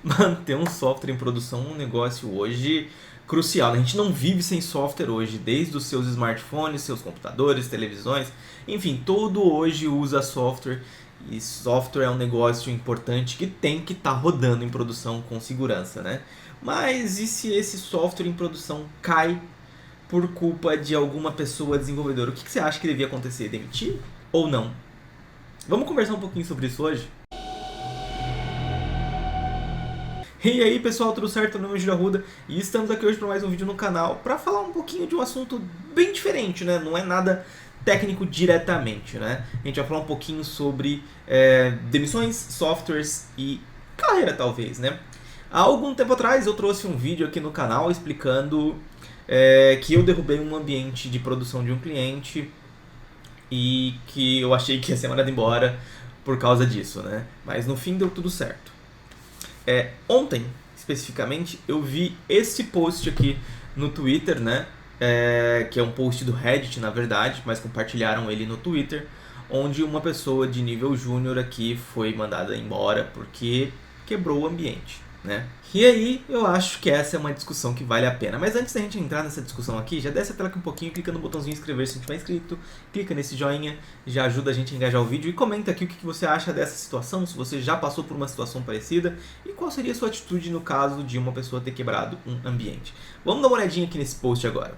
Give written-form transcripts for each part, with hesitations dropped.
manter um software em produção é um negócio hoje crucial, né? A gente não vive sem software hoje, desde os seus smartphones, seus computadores, televisões, enfim, todo hoje usa software. E software é um negócio importante que tem que estar rodando em produção com segurança, né? Mas e se esse software em produção cai por culpa de alguma pessoa desenvolvedora? O que você acha que devia acontecer? Demitir ou não? Vamos conversar um pouquinho sobre isso hoje? E aí pessoal, tudo certo? Meu nome é Júlio Arruda e estamos aqui hoje para mais um vídeo no canal para falar um pouquinho de um assunto bem diferente, né? Não é nada técnico diretamente, né? A gente vai falar um pouquinho sobre demissões, softwares e carreira talvez, né? Há algum tempo atrás eu trouxe um vídeo aqui no canal explicando que eu derrubei um ambiente de produção de um cliente e que eu achei que ia ser mandado embora por causa disso, né? Mas no fim deu tudo certo. Ontem, especificamente, eu vi esse post aqui no Twitter, né? Que é um post do Reddit, na verdade, mas compartilharam ele no Twitter, onde uma pessoa de nível júnior aqui foi mandada embora porque quebrou o ambiente, né? E aí eu acho que essa é uma discussão que vale a pena. Mas antes da gente entrar nessa discussão aqui, já desce a tela aqui um pouquinho, clica no botãozinho inscrever se não estiver inscrito, clica nesse joinha, já ajuda a gente a engajar o vídeo e comenta aqui o que você acha dessa situação, se você já passou por uma situação parecida e qual seria a sua atitude no caso de uma pessoa ter quebrado um ambiente. Vamos dar uma olhadinha aqui nesse post agora.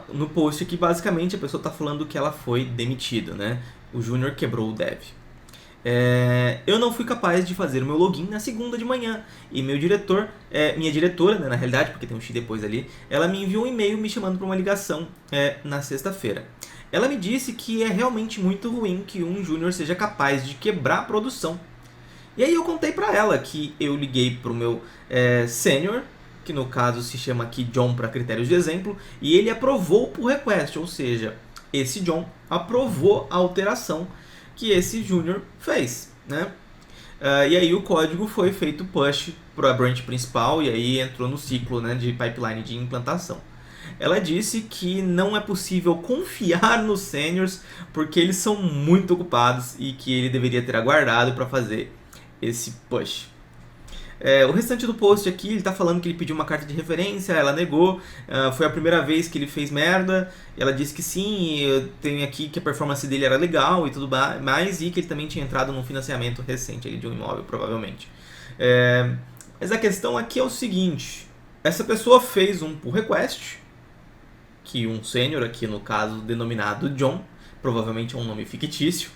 No post aqui basicamente a pessoa está falando que ela foi demitida, né? O júnior quebrou o dev. Eu não fui capaz de fazer o meu login na segunda de manhã e meu diretor, minha diretora, né, na realidade, porque tem um X depois ali, ela me enviou um e-mail me chamando para uma ligação na sexta-feira. Ela me disse que é realmente muito ruim que um júnior seja capaz de quebrar a produção. E aí eu contei para ela que eu liguei para o meu sênior, que no caso se chama aqui John para critérios de exemplo, e ele aprovou o pull request, ou seja, esse John aprovou a alteração que esse júnior fez, né? E aí o código foi feito push para a branch principal e aí entrou no ciclo, né, de pipeline de implantação. Ela disse que não é possível confiar nos seniors porque eles são muito ocupados e que ele deveria ter aguardado para fazer esse push. O restante do post aqui, ele tá falando que ele pediu uma carta de referência, ela negou, foi a primeira vez que ele fez merda, ela disse que sim, eu tenho aqui que a performance dele era legal e tudo mais, e que ele também tinha entrado num financiamento recente de um imóvel, provavelmente. Mas a questão aqui é o seguinte, essa pessoa fez um pull request, que um sênior aqui no caso denominado John, provavelmente é um nome fictício,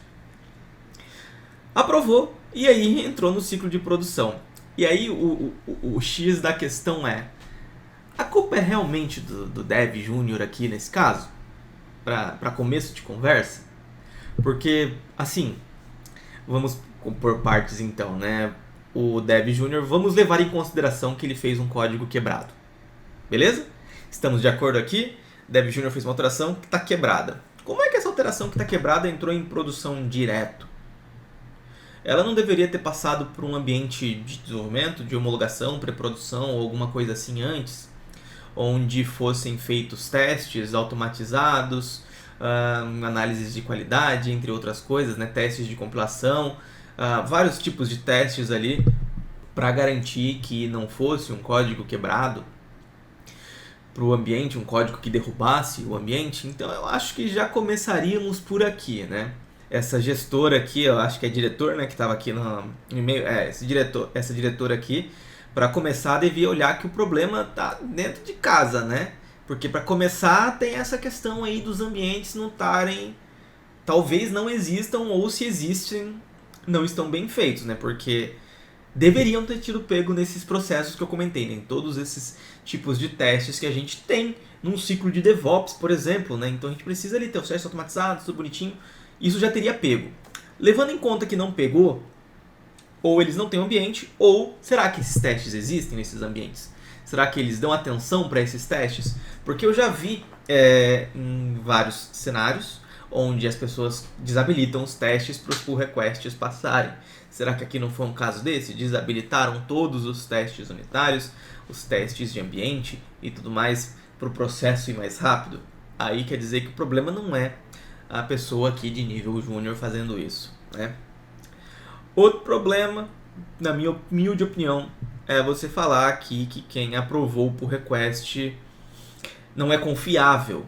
aprovou e aí entrou no ciclo de produção. E aí o X da questão é, a culpa é realmente do Dev Júnior aqui nesse caso? Para começo de conversa? Porque, assim, vamos por partes então, né? O Dev Júnior, vamos levar em consideração que ele fez um código quebrado. Beleza? Estamos de acordo aqui? Dev Júnior fez uma alteração que está quebrada. Como é que essa alteração que está quebrada entrou em produção direto? Ela não deveria ter passado por um ambiente de desenvolvimento, de homologação, pré-produção ou alguma coisa assim antes, onde fossem feitos testes automatizados, análises de qualidade, entre outras coisas, né? Testes de compilação, vários tipos de testes ali para garantir que não fosse um código quebrado para o ambiente, um código que derrubasse o ambiente. Então eu acho que já começaríamos por aqui, né? Essa gestora aqui, eu acho que é diretor, né, que estava aqui no e-mail, essa diretora aqui, para começar devia olhar que o problema tá dentro de casa, né? Porque para começar tem essa questão aí dos ambientes não estarem, talvez não existam ou se existem não estão bem feitos, né? Porque deveriam ter tido pego nesses processos que eu comentei, né? Em todos esses tipos de testes que a gente tem num ciclo de DevOps, por exemplo, né? Então a gente precisa ali ter os testes automatizados, tudo bonitinho. Isso já teria pego. Levando em conta que não pegou, ou eles não têm um ambiente, ou será que esses testes existem nesses ambientes? Será que eles dão atenção para esses testes? Porque eu já vi em vários cenários onde as pessoas desabilitam os testes para os pull requests passarem. Será que aqui não foi um caso desse? Desabilitaram todos os testes unitários, os testes de ambiente e tudo mais para o processo ir mais rápido? Aí quer dizer que o problema não é a pessoa aqui de nível júnior fazendo isso, né? Outro problema na minha humilde opinião, é você falar aqui que quem aprovou o pull request não é confiável.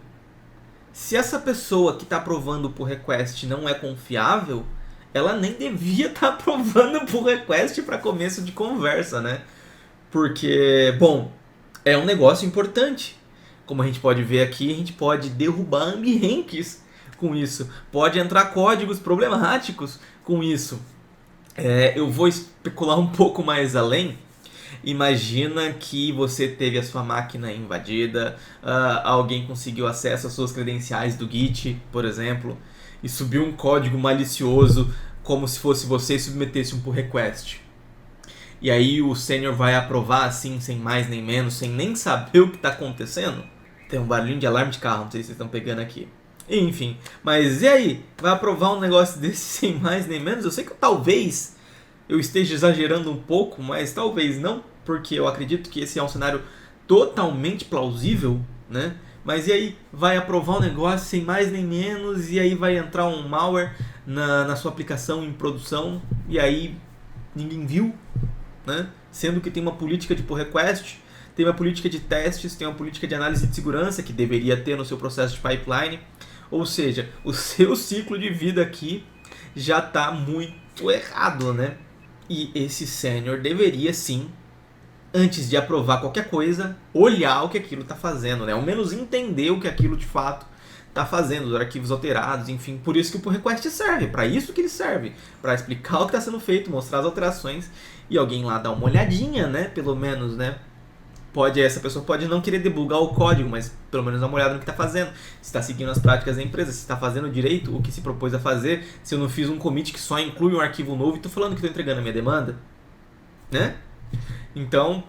Se essa pessoa que está aprovando o pull request não é confiável, ela nem devia estar aprovando o pull request para começo de conversa, né? Porque, bom, é um negócio importante. Como a gente pode ver aqui, a gente pode derrubar ambientes com isso. Pode entrar códigos problemáticos com isso. Eu vou especular um pouco mais além. Imagina que você teve a sua máquina invadida, alguém conseguiu acesso às suas credenciais do Git, por exemplo, e subiu um código malicioso como se fosse você e submetesse um pull request. E aí o sênior vai aprovar assim, sem mais nem menos, sem nem saber o que está acontecendo. Tem um barulhinho de alarme de carro, não sei se vocês estão pegando aqui. Enfim, mas e aí? Vai aprovar um negócio desse sem mais nem menos? Eu sei que talvez eu esteja exagerando um pouco, mas talvez não, porque eu acredito que esse é um cenário totalmente plausível, né? Mas e aí? Vai aprovar um negócio sem mais nem menos, e aí vai entrar um malware na sua aplicação em produção, e aí ninguém viu, né? Sendo que tem uma política de pull request, tem uma política de testes, tem uma política de análise de segurança que deveria ter no seu processo de pipeline. Ou seja, o seu ciclo de vida aqui já está muito errado, né? E esse sênior deveria sim, antes de aprovar qualquer coisa, olhar o que aquilo está fazendo, né? Ao menos entender o que aquilo de fato está fazendo, os arquivos alterados, enfim. Por isso que o pull request serve, para isso que ele serve, para explicar o que está sendo feito, mostrar as alterações e alguém lá dar uma olhadinha, né? Pelo menos, né? Essa pessoa pode não querer debugar o código, mas pelo menos dar uma olhada no que está fazendo. Se está seguindo as práticas da empresa, se está fazendo direito o que se propôs a fazer, se eu não fiz um commit que só inclui um arquivo novo e estou falando que estou entregando a minha demanda, né? Então,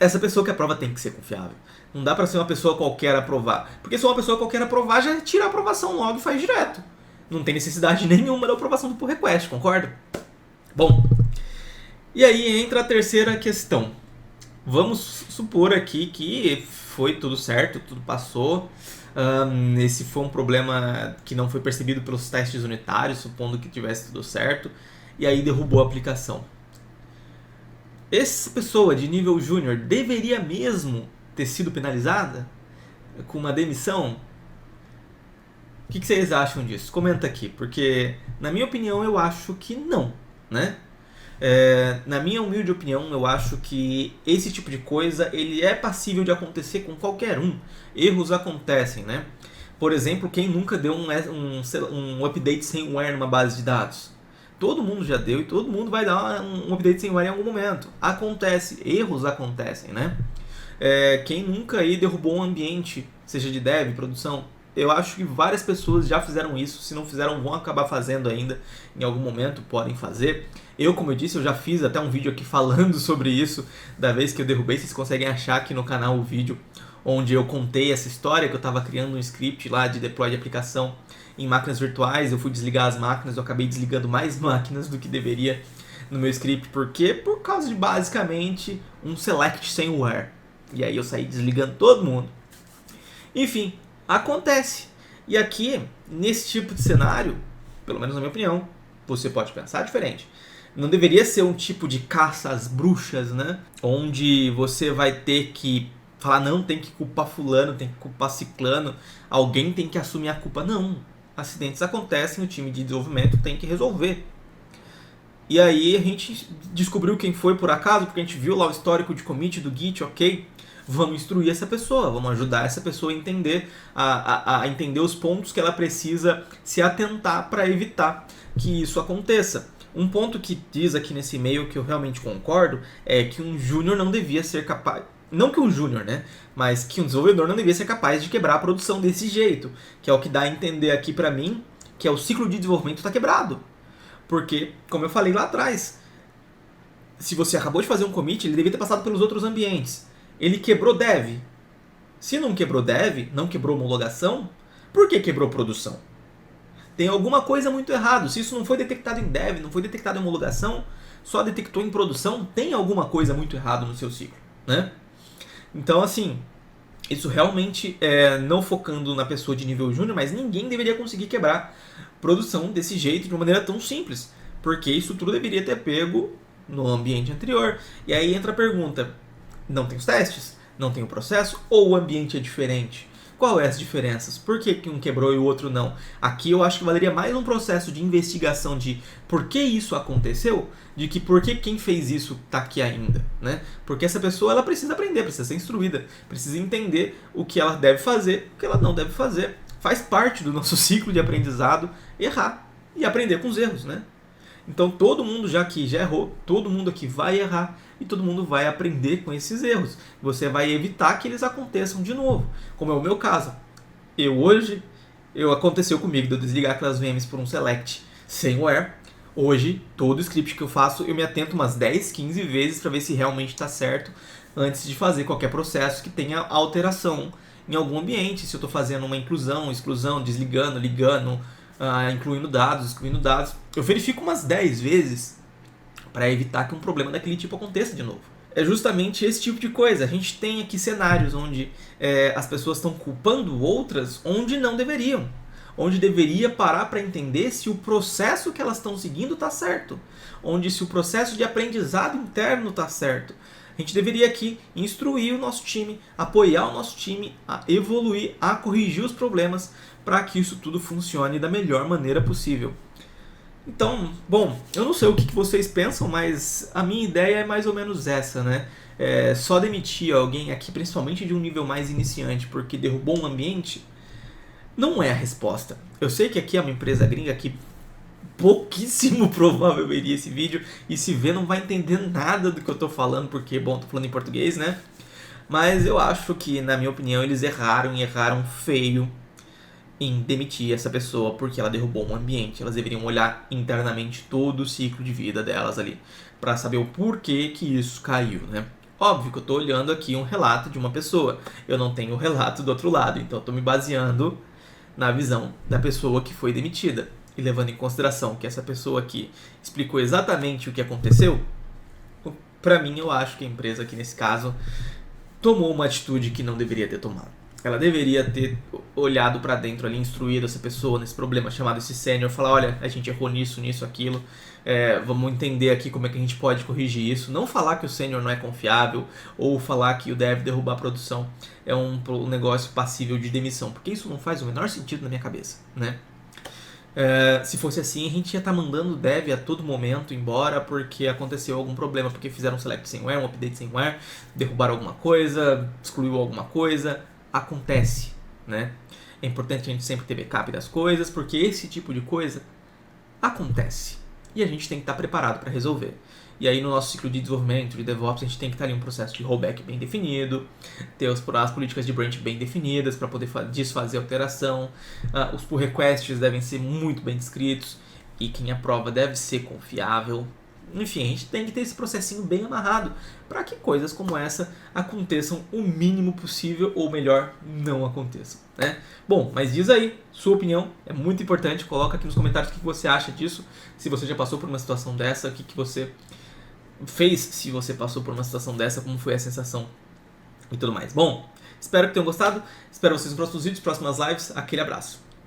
essa pessoa que aprova tem que ser confiável. Não dá para ser uma pessoa qualquer aprovar. Porque se uma pessoa qualquer aprovar, já tira a aprovação logo e faz direto. Não tem necessidade nenhuma da aprovação do pull request, concorda? Bom, e aí entra a terceira questão. Vamos supor aqui que foi tudo certo, tudo passou. Esse foi um problema que não foi percebido pelos testes unitários, supondo que tivesse tudo certo, e aí derrubou a aplicação. Essa pessoa de nível júnior deveria mesmo ter sido penalizada com uma demissão? O que vocês acham disso? Comenta aqui, porque na minha opinião eu acho que não, né? Na minha humilde opinião, eu acho que esse tipo de coisa ele é passível de acontecer com qualquer um. Erros acontecem, né? Por exemplo, quem nunca deu um update sem where numa base de dados? Todo mundo já deu e todo mundo vai dar um update sem where em algum momento. Acontece, erros acontecem, né? Quem nunca aí derrubou um ambiente, seja de dev, produção? Eu acho que várias pessoas já fizeram isso. Se não fizeram, vão acabar fazendo ainda. Em algum momento podem fazer. Eu, como eu disse, eu já fiz até um vídeo aqui falando sobre isso, da vez que eu derrubei. Vocês conseguem achar aqui no canal o vídeo onde eu contei essa história, que eu estava criando um script lá de deploy de aplicação em máquinas virtuais. Eu fui desligar as máquinas, eu acabei desligando mais máquinas do que deveria no meu script. Por quê? Por causa de, basicamente, um select sem where. E aí eu saí desligando todo mundo. Enfim, acontece. E aqui, nesse tipo de cenário, pelo menos na minha opinião, você pode pensar diferente. Não deveria ser um tipo de caça às bruxas, né? Onde você vai ter que falar, não, tem que culpar fulano, tem que culpar ciclano, alguém tem que assumir a culpa. Não, acidentes acontecem, o time de desenvolvimento tem que resolver. E aí a gente descobriu quem foi por acaso, porque a gente viu lá o histórico de commit do Git, ok? Vamos instruir essa pessoa, vamos ajudar essa pessoa a entender, a entender os pontos que ela precisa se atentar para evitar que isso aconteça. Um ponto que diz aqui nesse e-mail que eu realmente concordo é que um júnior não devia ser capaz... Não que um júnior, né? Mas que um desenvolvedor não devia ser capaz de quebrar a produção desse jeito. Que é o que dá a entender aqui pra mim que é o ciclo de desenvolvimento está quebrado. Porque, como eu falei lá atrás, se você acabou de fazer um commit, ele devia ter passado pelos outros ambientes. Ele quebrou dev. Se não quebrou dev, não quebrou homologação, por que quebrou produção? Tem alguma coisa muito errado. Se isso não foi detectado em dev, não foi detectado em homologação, só detectou em produção, tem alguma coisa muito errado no seu ciclo, né? Então, assim, isso realmente, não focando na pessoa de nível júnior, mas ninguém deveria conseguir quebrar produção desse jeito, de uma maneira tão simples. porque isso tudo deveria ter pego no ambiente anterior. E aí entra a pergunta, não tem os testes? Não tem o processo? Ou o ambiente é diferente? Qual é as diferenças? Por que um quebrou e o outro não? Aqui eu acho que valeria mais um processo de investigação de por que isso aconteceu, de que por que quem fez isso está aqui ainda, né? Porque essa pessoa ela precisa aprender, precisa ser instruída, precisa entender o que ela deve fazer, o que ela não deve fazer. Faz parte do nosso ciclo de aprendizado errar e aprender com os erros, né? Então todo mundo já errou, todo mundo aqui vai errar e todo mundo vai aprender com esses erros. Você vai evitar que eles aconteçam de novo, como é o meu caso. Aconteceu comigo de eu desligar aquelas VMs por um select sem where. Hoje, todo script que eu faço, eu me atento umas 10, 15 vezes para ver se realmente está certo antes de fazer qualquer processo que tenha alteração em algum ambiente. Se eu estou fazendo uma inclusão, exclusão, desligando, ligando, incluindo dados, excluindo dados, eu verifico umas 10 vezes para evitar que um problema daquele tipo aconteça de novo. É justamente esse tipo de coisa. A gente tem aqui cenários onde as pessoas estão culpando outras onde não deveriam. Onde deveria parar para entender se o processo que elas estão seguindo está certo. Onde se o processo de aprendizado interno está certo. A gente deveria aqui instruir o nosso time, apoiar o nosso time a evoluir, a corrigir os problemas para que isso tudo funcione da melhor maneira possível. Então, bom, eu não sei o que vocês pensam, mas a minha ideia é mais ou menos essa, né? Só demitir alguém aqui, principalmente de um nível mais iniciante, porque derrubou um ambiente, não é a resposta. Eu sei que aqui é uma empresa gringa que pouquíssimo provável veria esse vídeo e se vê não vai entender nada do que eu tô falando, porque, bom, tô falando em português, né? Mas eu acho que, na minha opinião, eles erraram e erraram feio em demitir essa pessoa porque ela derrubou um ambiente. Elas deveriam olhar internamente todo o ciclo de vida delas ali para saber o porquê que isso caiu, né? Óbvio que eu estou olhando aqui um relato de uma pessoa. Eu não tenho o relato do outro lado, então eu estou me baseando na visão da pessoa que foi demitida. E levando em consideração que essa pessoa aqui explicou exatamente o que aconteceu, para mim eu acho que a empresa aqui nesse caso tomou uma atitude que não deveria ter tomado. Ela deveria ter olhado para dentro ali, instruído essa pessoa nesse problema, chamado esse sênior, falar, olha, a gente errou nisso, nisso, aquilo, vamos entender aqui como é que a gente pode corrigir isso. Não falar que o sênior não é confiável, ou falar que o dev derrubar a produção é um negócio passível de demissão, porque isso não faz o menor sentido na minha cabeça, né? Se fosse assim, a gente ia estar mandando o dev a todo momento embora porque aconteceu algum problema, porque fizeram um select sem where, um update sem where, derrubaram alguma coisa, excluiu alguma coisa. Acontece, né? É importante a gente sempre ter backup das coisas, porque esse tipo de coisa acontece. E a gente tem que estar preparado para resolver. E aí no nosso ciclo de desenvolvimento, de DevOps, a gente tem que estar ali um processo de rollback bem definido, ter as políticas de branch bem definidas para poder desfazer alteração, os pull requests devem ser muito bem descritos e quem aprova deve ser confiável. Enfim, a gente tem que ter esse processinho bem amarrado para que coisas como essa aconteçam o mínimo possível, ou melhor, não aconteçam, né? Bom, mas diz aí, sua opinião é muito importante, coloca aqui nos comentários o que você acha disso, se você já passou por uma situação dessa, o que você fez se você passou por uma situação dessa, como foi a sensação e tudo mais. Bom, espero que tenham gostado, espero vocês nos próximos vídeos, próximas lives, aquele abraço.